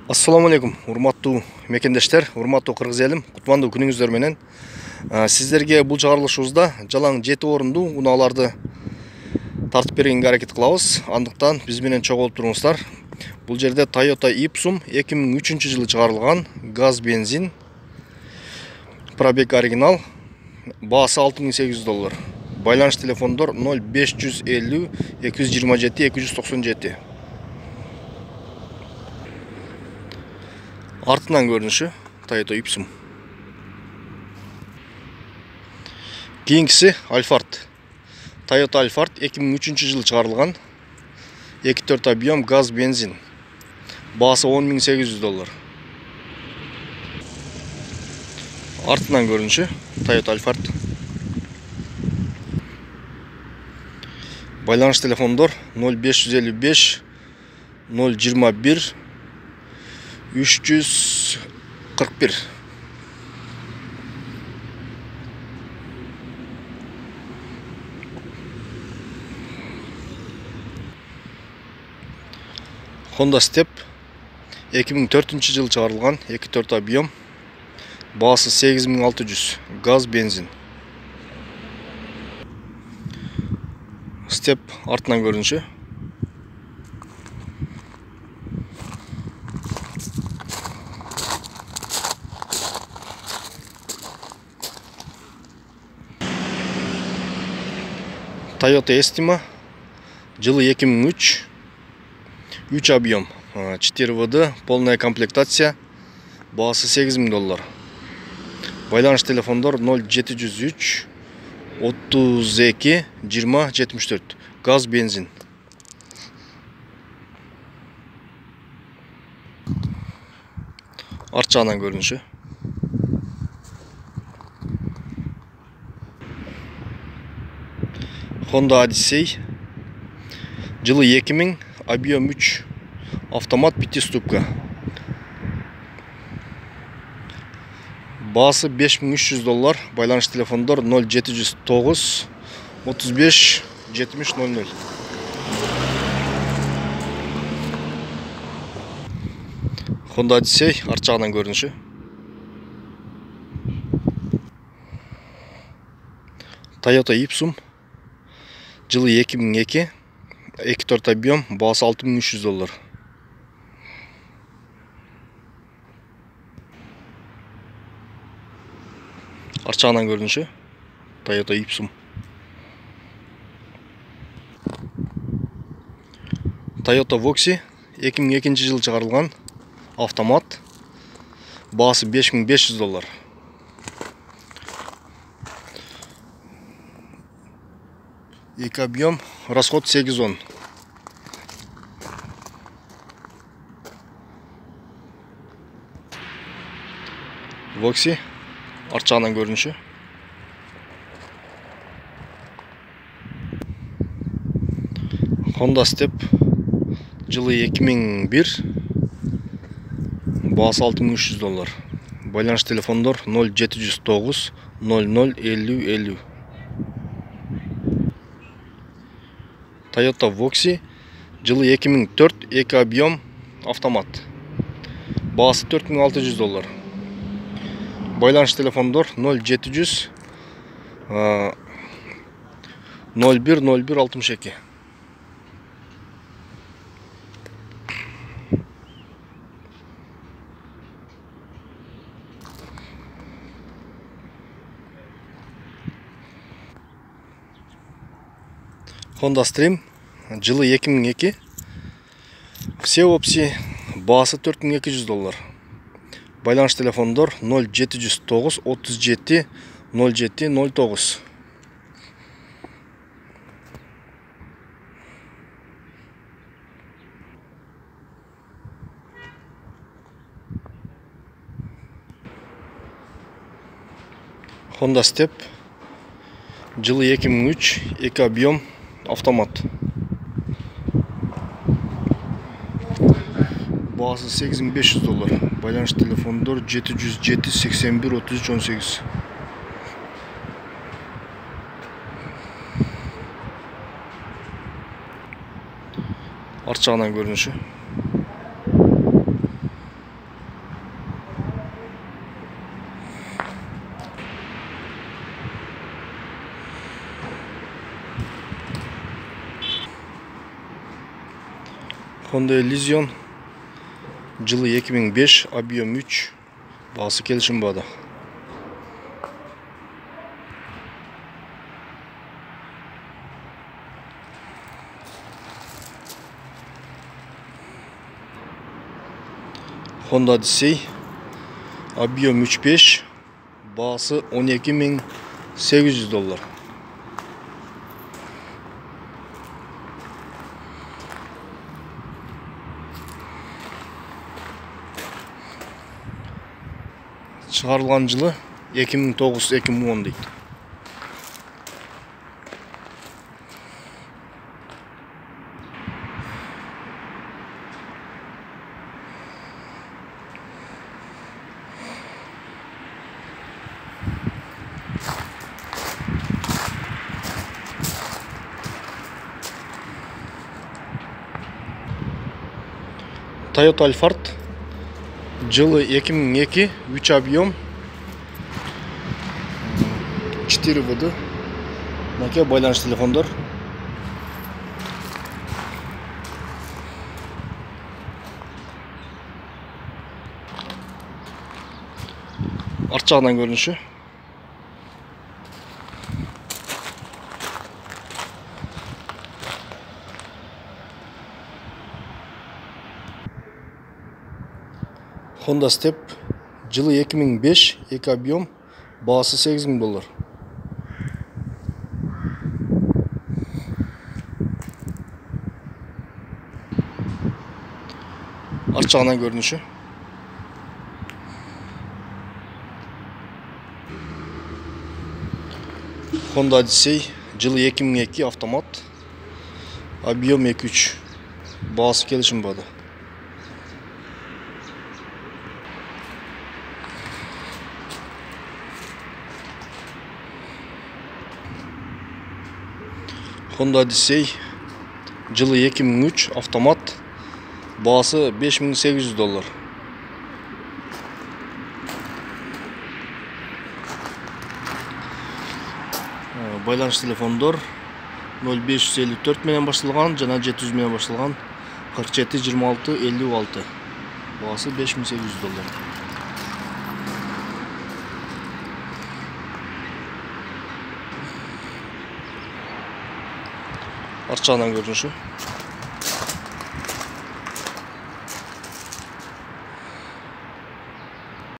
Ассаламу алейкум, урматтуу мекендештер, урматтуу кыргыз элим, кутмандуу күнүңүздөр менен. Сиздерге бул чыгарылышыбызда жалаң 7 орунду унааларды тартып бергенге аракет кылабыз. Андыктан биз менен чогуу болуп туруңуздар. Бул жерде Toyota Ipsum 2003-жылы чыгарылган газ бензин, пробег оригинал, баасы $6.800. Байланыш телефондор 0550 227 297. Артынан көрүнүшү Toyota Ipsum. Кийинкиси Alphard. Toyota Alphard 2003-жылы чыгарылган 2.4 объем газ бензин. Баасы $10.800. Артынан көрүнүшү Toyota Alphard. Байланыш телефондор 0555 021 341. Honda Step 2004-жылы чыгарылган 2.4 объем, баасы 8600, газ бензин. Step артынан көрүнүшү. Toyota Estima, жылы 2003, 3 объем, 4 ВД, полная комплектация, баасы $8000. Байланыш телефондор 0703 32 20 74, газ бензин. Арт жагынан көрүнүшү. Honda Odyssey, жылы 2000, объем 3, автомат 5-ступка. Баасы $5300. Байланыш телефондор 0709 35 70 00. Honda Odyssey арт жагынан көрүнүшү. Toyota Ipsum, жылы 2002, 2.4 объем, баасы $6300. Арт жагынан көрүнүшү Toyota Ipsum. Toyota Voxy 2002-жылы чыгарылган автомат, баасы $5500. Эки объем, расход 8-10. Voxy арт жагынан көрүнүшү. Honda Step, жылы 2001, баасы $6300. Байланыш телефондор 0709 00 50 50. Toyota Voxy, жылы 2004, 2 объем, автомат, баасы $4600. Байланыш телефондор 0700 01 01 62. Honda Stream, жылы 2002, все опции, баасы $4200. Байланыш телефондор 0709 37 07 09. Honda Step, жылы 2003, 2 объем, автомат, баасы $8500. Байланыш телефондор 707 81 33 18. Арт жагынан көрүнүшү. Honda Elysion жылы 2005, объем 3, бағасы келісім бады. Honda Odyssey, объем 3.5, бағасы $12.800. Шығарылған жылы 2009-2010 дейді. Toyota Alphard жылы 2002, 3 объем, 4 ВД, Nokia байланыш телефондар. Арт жағынан көрініші. Honda Step жылы 2005, 2 объем, бағасы $8.000. Арт жағынан көрініші. Honda Odyssey жылы 2002, автомат, объем 2.3, бағасы келісім бады. Honda Odyssey жылы 2003, автомат, бағасы $5.800. Байланыш телефондар 0554 менен башталган жана 700 менен башталган 47 26 56. Бағасы $5.800. Арт жағынан көрініші.